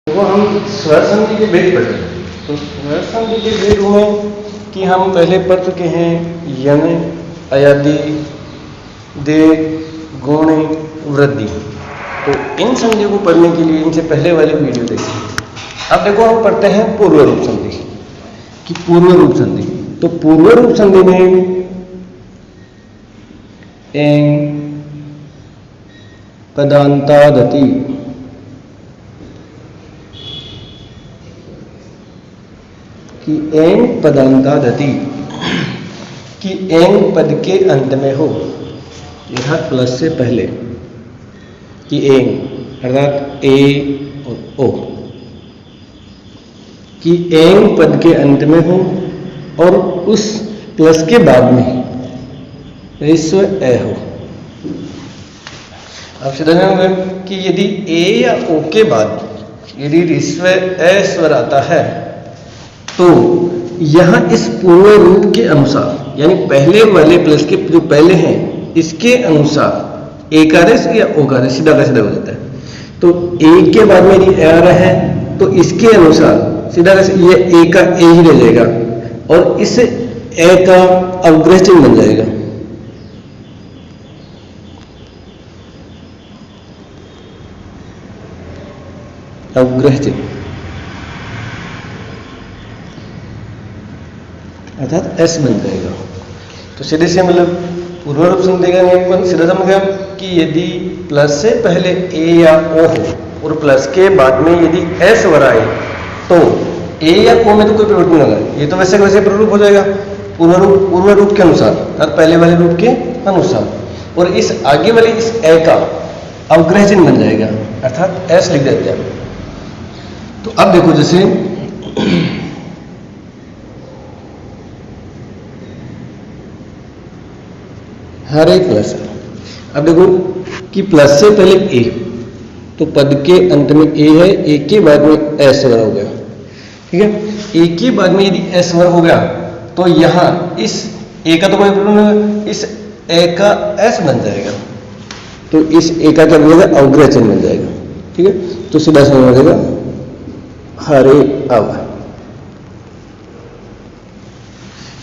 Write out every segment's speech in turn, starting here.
वो हम स्वर संधि के भेद पढ़ रहे हैं। तो स्वर संधि के भेद में कि हम पहले पढ़ चुके हैं यण, अयादि, दे, गुण, वृद्धि। तो इन संधियों को पढ़ने के लिए इनसे पहले वाली वीडियो देखिए। अब देखो हम पढ़ते हैं पूर्व रूप संधि कि पूर्व रूप संधि। तो पूर्व रूप संधि में एंग, पदांतादति, कि एंग पदांतादति कि एंग पद के अंत में हो, यह प्लस से पहले कि एंग अर्थात ए और ओ, कि एंग पद के अंत में हो और उस प्लस के बाद में ऋस्व ए हो। अब समझ होंगे कि यदि ए या ओ के बाद यदि ऋस्व ए स्वर आता है तो यहां इस पूर्व रूप के अनुसार यानी पहले वाले प्लस के जो पहले हैं इसके अनुसार एकारस या ओकारस सीधा का सीधा हो जाता है। तो ए के बाद में यदि ए आ रहा है तो इसके अनुसार सीधा का ये ए का ए ही रह जाएगा और इस ए का अवग्रह चिन्ह बन जाएगा। अवग्रह चिन्ह अर्थात एस बन जाएगा। तो सीधे से मतलब पूर्व रूप संधि का सीधा समझ गया कि यदि प्लस से पहले ए या ओ हो और प्लस के बाद में यदि एस स्वर आए तो ए या ओ में तो कोई परिवर्तन नहीं होगा, ये तो वैसे वैसे प्ररूप हो जाएगा पूर्व रूप के अनुसार अर्थात पहले वाले रूप के अनुसार। और इस आगे वाले इस ए का अवग्रह चिन्ह बन जाएगा अर्थात एस लिख देते हैं। तो अब देखो जैसे हर एक प्लस है। अब देखो कि प्लस से पहले ए तो पद के अंत में ए है, ए के बाद में एस स्वर हो गया, ठीक है। ए के बाद में यदि एस स्वर हो गया तो यहां इस ए का तो कोई प्रॉब्लम नहीं, इस ए का एस बन जाएगा। तो इस ए का क्या बनेगा अवग्रह चिन्ह बन जाएगा, ठीक है। तो सीधा समझ में आएगा हरे अव,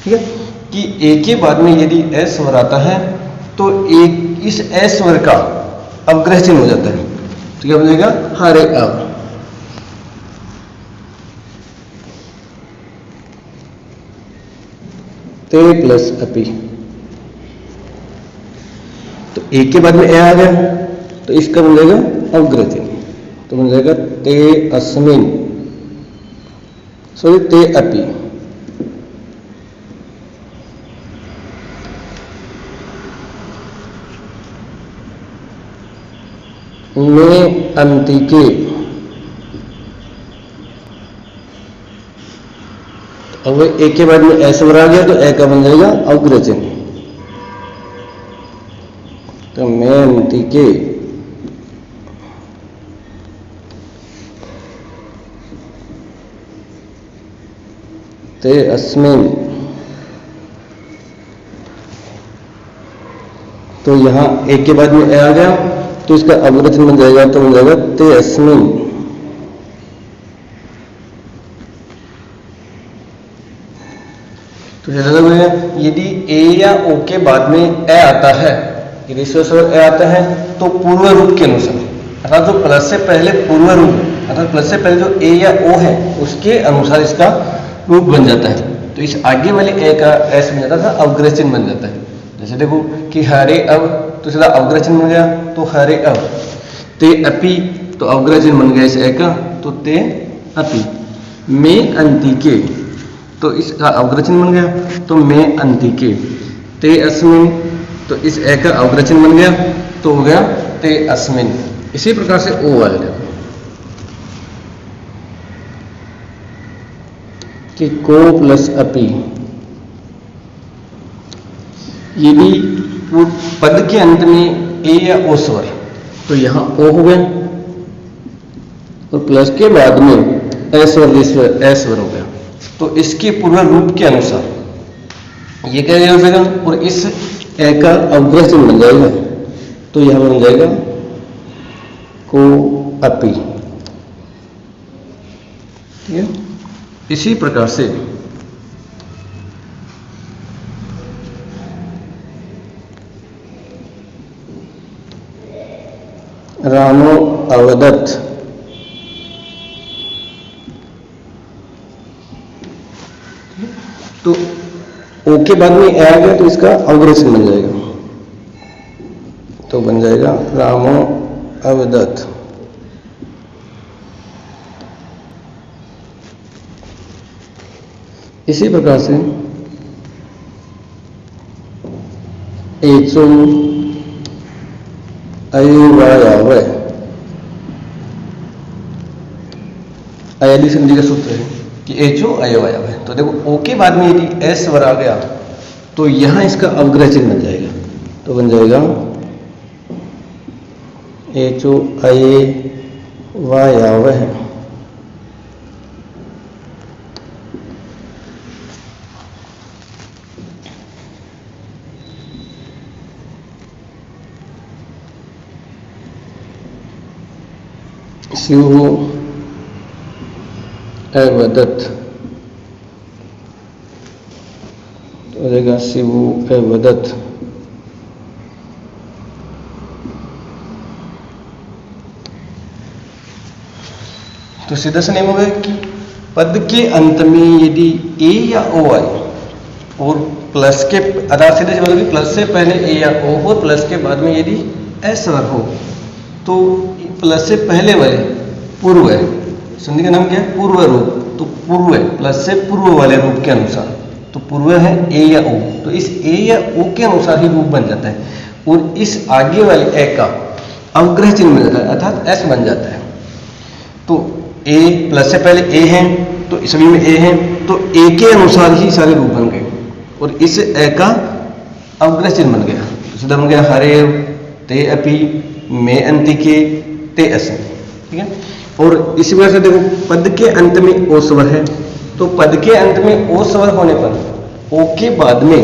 ठीक है। कि ए के बाद में यदि एस स्वर आता है तो एक इस एस स्वर का अवग्रह चिन्ह हो जाता है। तो क्या बनेगा हरे अव। ते प्लस अपि, तो ए के बाद में ए आ गया तो इसका बन जाएगा अवग्रह चिन्ह, तो बन जाएगा ते अस्मिन् सॉरी ते अपि। में अंतिके, अब ए के बाद में एस स्वर आ गया तो ए का बन जाएगा अवग्रह चिन्ह, तो में अंतिके ते अस्मिन्। तो यहां ए के बाद में ए आ गया तो इसका अवग्रह चिन्ह बन जाएगा, तो बन जाएगा ते अस्मिन्। तो यदि ए या ओ के बाद में ए आता है, यदि स्वर ए आता है तो पूर्व रूप के अनुसार अर्थात जो प्लस से पहले पूर्व रूप अर्थात प्लस से पहले जो ए या ओ है उसके अनुसार इसका रूप बन जाता है। तो इस आगे वाले ए का एस बन जाता था, अवग्रह चिन्ह बन जाता है। जैसे देखो कि हरे अव तो सीधा अवग्रह चिन्ह बन गया, तो हरे अव। ते अपि तो अवग्रह चिन्ह बन गया इस ए का, तो ते अपि। में अंतिके तो इसका अवग्रह चिन्ह बन गया, तो में अंतिके। ते अस्मिन् तो इस ए का अवग्रह चिन्ह बन गया, तो हो गया ते अस्मिन्। इसी प्रकार से ओ आ गया कि को प्लस अपि, यदि पद के अंत में ए या ओ स्वर तो यहां ओ हो गया और प्लस के बाद में ए स्वर स्वर हो गया। तो इसके पूर्व रूप के अनुसार ये क्या हो जाएगा और इस ए का अवग्रह चिन्ह बन जाएगा, तो यह बन जाएगा को अपि। ठीक है। इसी प्रकार से रामो अवदत्त, तो ओ के बाद में ए आ गया तो इसका अवग्रह बन जाएगा, तो बन जाएगा रामो अवदत्त। इसी प्रकार से एचो अयवायावय, अयाली संधि का सूत्र है कि एचो अयवायावय। तो देखो ओ के बाद में यदि एस स्वर आ गया तो यहां इसका अवग्रह चिन्ह बन जाएगा, तो बन जाएगा एचो अयवायावय। शिव अवदत्त, तो हो जाएगा शिव अवदत्त। तो सीधा सा नियम हो गया कि पद के अंत में यदि ए या ओ आए और प्लस के अर्थात सीधे मतलब कि प्लस से पहले ए या ओ हो, प्लस के बाद में यदि एस स्वर हो, तो प्लस से पहले वाले पूर्व है, संधि का नाम क्या है? पूर्व रूप। तो पूर्व है प्लस से पूर्व वाले रूप के अनुसार, तो पूर्व है ए या ओ, तो इस ए या ओ के अनुसार ही रूप बन जाता है और इस आगे वाले ए का अवग्रह चिन्ह मिल जाता है अर्थात एस बन जाता है। तो ए प्लस से पहले ए है तो सभी में ए है, तो ए के अनुसार ही सारे रूप बन गए और इस ए का अवग्रह चिन्ह बन गया, तो सीधा बन गया हरे ते अपि में अंतिके ते अस, ठीक है। और इसी वजह से देखो पद के अंत में ओ स्वर है, तो पद के अंत में ओ स्वर होने पर ओ के बाद में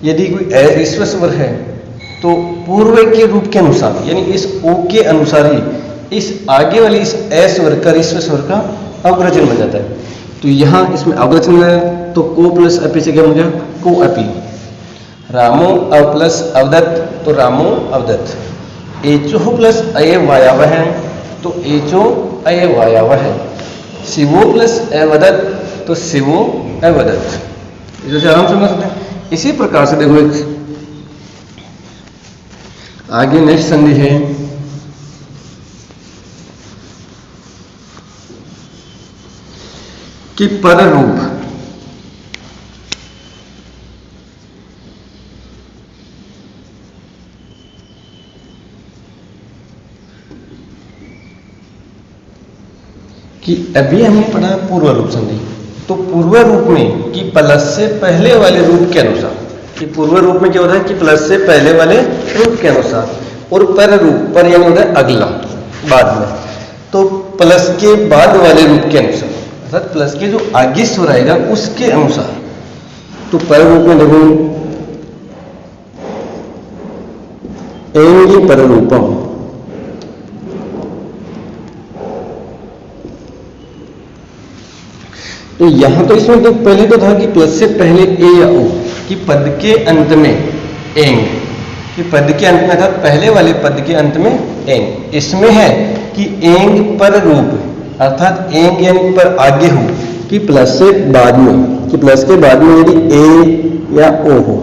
यदि कोई ऋस्व स्वर है तो पूर्व के रूप के अनुसार यानी इस ओ के अनुसार ही इस आगे वाली इस ए स्वर का ऋस्व स्वर का अवग्रह चिन्ह बन जाता है। तो यहाँ इसमें अवग्रह चिन्ह है तो को प्लस अपि से क्या बन गया? को अपि। रामो अव प्लस अवदत्त तो रामो अवदत्त। एचो प्लस अय वायावह है तो एचो अय वायावह। शिवो प्लस अवदत्त तो शिवो अवदत्त। इसे आराम से समझ सकते हैं। इसी प्रकार से देखो एक आगे नेक्स्ट संधि है कि पर रूप कि अभी हमने पढ़ा पूर्व रूप संधि, तो पूर्व रूप में कि प्लस से पहले वाले रूप के अनुसार, कि पूर्व रूप में क्या होता है कि प्लस से पहले वाले रूप के अनुसार, और पर रूप पर यानी होता है अगला बाद में, तो प्लस के बाद वाले रूप के अनुसार अर्थात प्लस के जो आगे स्वर आएगा उसके अनुसार। तो पर रूप में देखो एंगी पर रूपम, तो यहां तो इसमें तो पहले तो था कि प्लस से पहले ए या ओ कि पद के अंत में एंग, कि पद के अंत में था पहले वाले पद के अंत में एंग। इसमें है कि एंग पर रूप अर्थात एंग यानी पर आगे हो कि प्लस से बाद में, कि प्लस के बाद में यदि ए या ओ हो,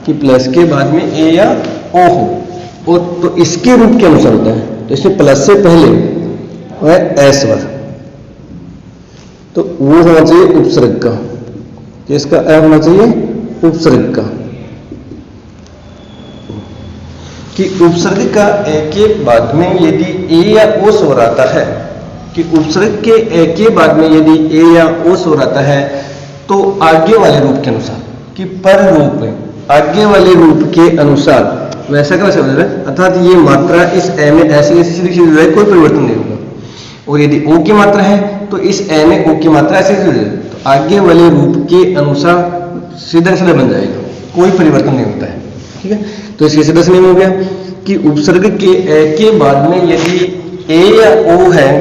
कि प्लस के बाद में ए या ओ हो और तो इसके रूप के अनुसार होता है। तो इसमें प्लस से पहले है एस स्वर, तो वो होना चाहिए उपसर्ग का, कि इसका ए होना चाहिए उपसर्ग का, कि उपसर्ग का ए के बाद में यदि ए या ओ स्वर आता है, कि उपसर्ग के ए के बाद में यदि ए या ओ स्वर आता है तो आगे वाले रूप के अनुसार, कि पर रूप आगे वाले रूप के अनुसार वैसा का वैसा हो जाए, अर्थात ये मात्रा इस ए में ऐसी ऐसी सीधी सीधी है, कोई परिवर्तन नहीं होगा। और यदि ओ की मात्रा है तो इस ए में ओ की मात्रा ऐसे सीधी है, तो आगे वाले रूप के अनुसार सीधा सीधा बन जाएगा, कोई परिवर्तन नहीं होता है, ठीक है। तो इसके सीधा नियम हो गया कि उपसर्ग के ए के बाद में यदि ए या ओ है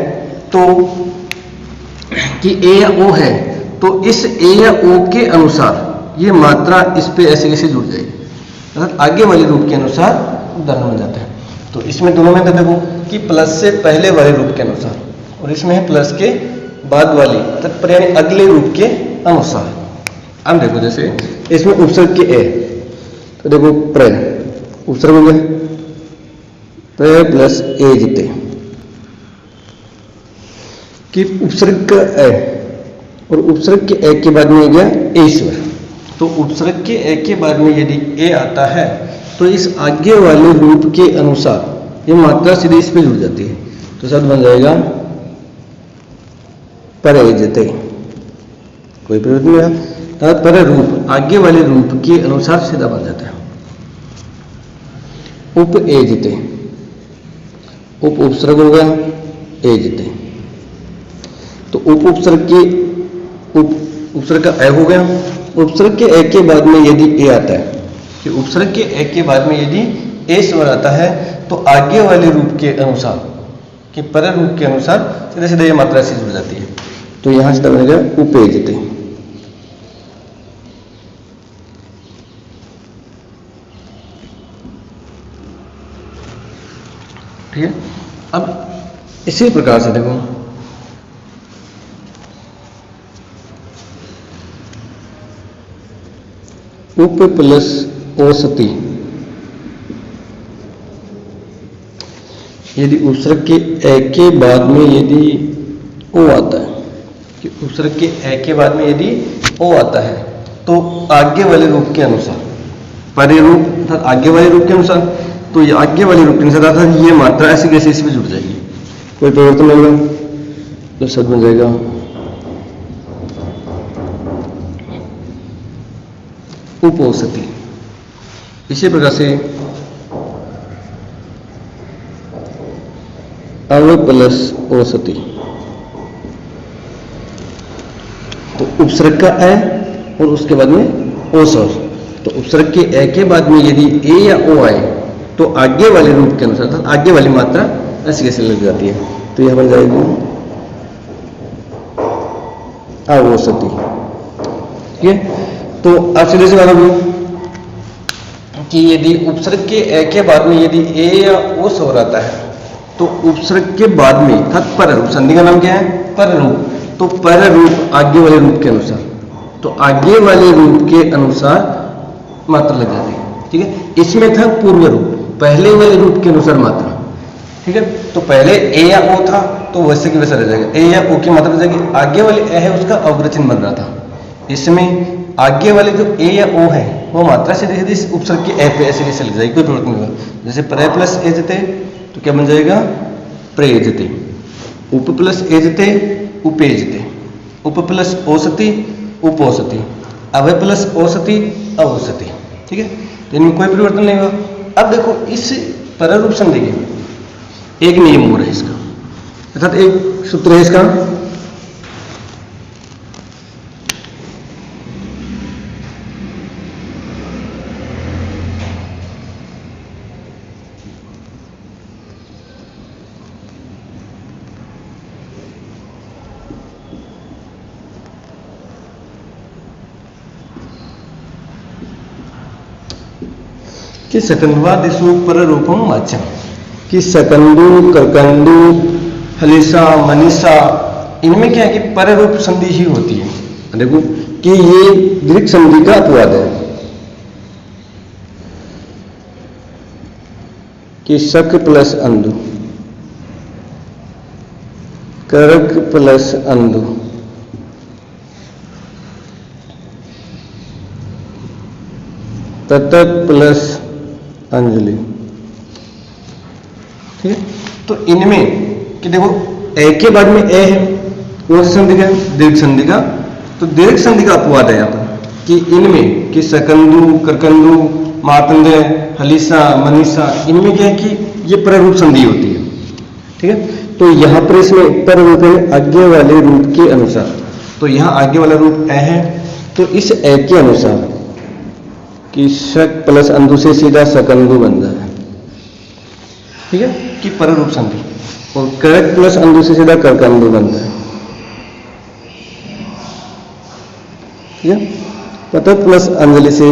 तो कि ए या ओ है तो इस ए या ओ के अनुसार ये मात्रा इस पे ऐसे कैसे जुड़ जाएगी, अर्थात आगे वाले रूप के अनुसार उदाहरण बन जाता है। तो इसमें दोनों में तो देखो कि प्लस से पहले वाले रूप के अनुसार और इसमें है प्लस के बाद वाली अर्थात यानी अगले रूप के अनुसार। अब देखो जैसे इसमें उपसर्ग के ए, तो देखो प्र उपसर्ग हो गया प्र प्लस ए जिते कि उपसर्ग का ए और उपसर्ग के ए के बाद में हो गया ईश्वर। तो उपसर्ग के ए के बाद में यदि ए आता है तो इस आगे वाले रूप के अनुसार ये मात्रा सीधे इस पे जुड़ जाती है, तो शब्द बन जाएगा परेजते, कोई परिवर्तन नहीं है, पर रूप आगे वाले रूप के अनुसार सीधा बन जाता है। उप एजते, उप उपसर्ग हो गया एजते, तो उप उपसर्ग के उप उपसर्ग का ए हो गया। उपसर्ग के ए के बाद में यदि ए आता है कि उपसर्ग के ए के बाद में यदि ए स्वर आता है तो आगे वाले रूप के अनुसार कि पर रूप के अनुसार सीधे सीधे ये मात्रा से जुड़ जाती है, तो यहां से बनेगा उपेजते। ठीक है। अब इसी प्रकार से देखो उप प्लस औसती, यदि उपसर्ग के ए के बाद में यदि ओ आता है कि उपसर्ग के ए के बाद में यदि ओ आता है तो आगे वाले रूप के अनुसार परे रूप अर्थात आगे वाले रूप के अनुसार, तो ये आगे वाले रूप के अनुसार अर्थात ये मात्रा ऐसे कैसे इसमें जुड़ जाएगी, कोई परिवर्तन नहीं होगा, तो शब्द बन जाएगा उपौसती। इसी प्रकार से अव प्लस औसती, तो उपसर्ग का ए और उसके बाद में ओ स्वर, तो उपसर्ग के ए के बाद में यदि ए या ओ आए तो आगे वाले रूप के अनुसार अर्थात आगे वाली मात्रा ऐसे कैसे लग जाती है, तो यह बन जाएगी अवोसती। ठीक है। तो आप सीधे से बात होगी कि यदि उपसर्ग के ए के बाद में यदि ए या ओ स्वर आता है तो उपसर्ग के बाद में अर्थात पर रूप, संधि का नाम क्या है पर रूप, तो पर रूप आगे वाले रूप के अनुसार, तो आगे वाले रूप के अनुसार मात्रा लग जाती है। ठीक है। इसमें था पूर्व रूप, पहले वाले रूप के अनुसार मात्रा। ठीक है। तो पहले ए या ओ था तो वैसे की वैसा रह जाएगा, ए या ओ की मात्रा रह जाएगी, आगे वाले ए है उसका अग्रचिन्ह बन रहा था, इसमें आगे वाले जो ए या ओ है वो मात्रा सीधे सीधे इस उपसर्ग के ए पे ऐसे कैसे लग जाएगी, कोई परिवर्तन नहीं होगा। जैसे प्रे प्लस एजते तो क्या बन जाएगा प्रेजते, उप प्लस एजते उपेजते, उप प्लस औसती उपौसती, अव प्लस औसती अवसती। ठीक है। तो इनमें कोई परिवर्तन नहीं होगा। अब देखो इस पर रूप संधि के एक नियम हो रहा है इसका, अर्थात एक सूत्र है इसका, कि सकंदवादिषु पर रूपम वाच्यम, कि सकंदु करकंदु हलिसा मनीषा इनमें क्या है कि पर रूप संधि ही होती है। देखो कि ये दीर्घ संधि का अपवाद है कि शक प्लस अंधु, करक प्लस अंधु, ततक प्लस अंजलि। ठीक है। तो इनमें कि देखो ए के बाद में ए है कौन सी संधि का, दीर्घ संधि का, तो दीर्घ संधि का अपवाद है यहाँ पर कि इनमें कि सकंदु करकंदु मातंद हलीसा मनीषा इनमें क्या है कि ये प्ररूप संधि होती है। ठीक है। तो यहाँ पर इसमें प्ररूप है आगे वाले रूप के अनुसार, तो यहाँ आगे वाला रूप ए है तो इस ए के अनुसार कि शक प्लस अंधु से सीधा सकंदु बन रहा है। ठीक है। कि पर रूप संधि, और करक प्लस अंधु से सीधा करकंदु बन रहा है। ठीक है। पतंग प्लस अंजलि से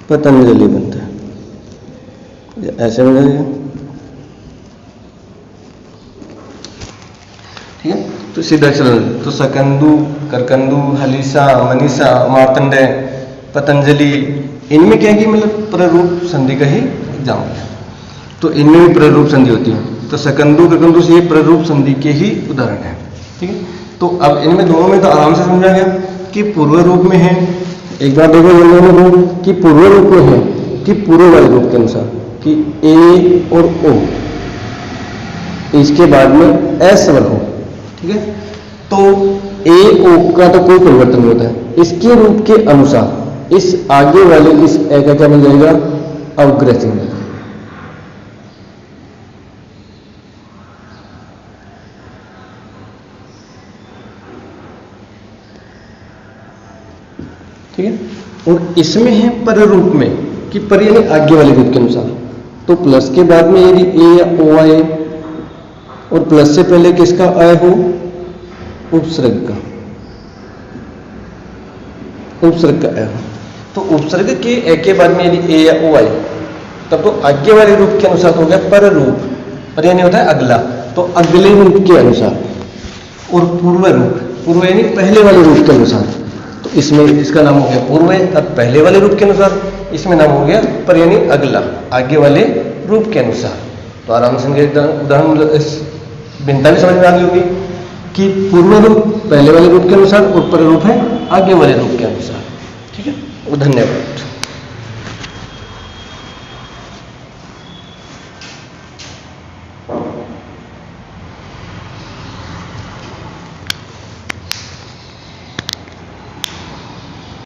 पतंजलि बनता है, ऐसे बन जाएगा। ठीक है, तो सीधा चलो, तो सकंदु, करकंदु, हलीसा, मनीषा, मार्तंडेय, पतंजलि, इनमें क्या है कि मतलब प्ररूप संधि का ही एग्जाम्पल है। तो इनमें भी प्ररूप संधि होती है, तो सकंदु करकंदु से ये प्ररूप संधि के ही उदाहरण है। ठीक है, तो अब इनमें दोनों में तो आराम से समझा गया कि पूर्व रूप में है। एक बार देखो दोनों में कि पूर्व रूप में है कि पूर्व वाले रूप के अनुसार कि ए और ओ इसके बाद में एस स्वर हो। ठीक है, तो ए ओ का तो कोई परिवर्तन नहीं होता है, इसके रूप के अनुसार इस आगे वाले इस ए का क्या बन जाएगा, अवग्रह चिन्ह। ठीक है, और इसमें है पर रूप में कि पर यानी आगे वाले रूप के अनुसार। तो प्लस के बाद में यदि ए या ओ आए और प्लस से पहले किसका आय हो, उपसर्ग का, उपसर्ग का आय हो, तो उपसर्ग के ए के बाद में यदि ए या ओ आए तब तो आगे वाले रूप के अनुसार हो गया पर रूप, पर यानी होता है अगला, तो अगले रूप के अनुसार। और पूर्व रूप, पूर्व यानी पहले वाले रूप के अनुसार, तो इसमें इसका नाम हो गया पूर्व और पहले वाले रूप के अनुसार, इसमें नाम हो गया पर यानी अगला, आगे वाले रूप के अनुसार। तो आराम से उदाहरण इस भिन्नता भी समझ में आ गई होगी कि पूर्व रूप पहले वाले रूप के अनुसार और पर रूप है आगे वाले रूप के अनुसार। ठीक है, धन्यवाद।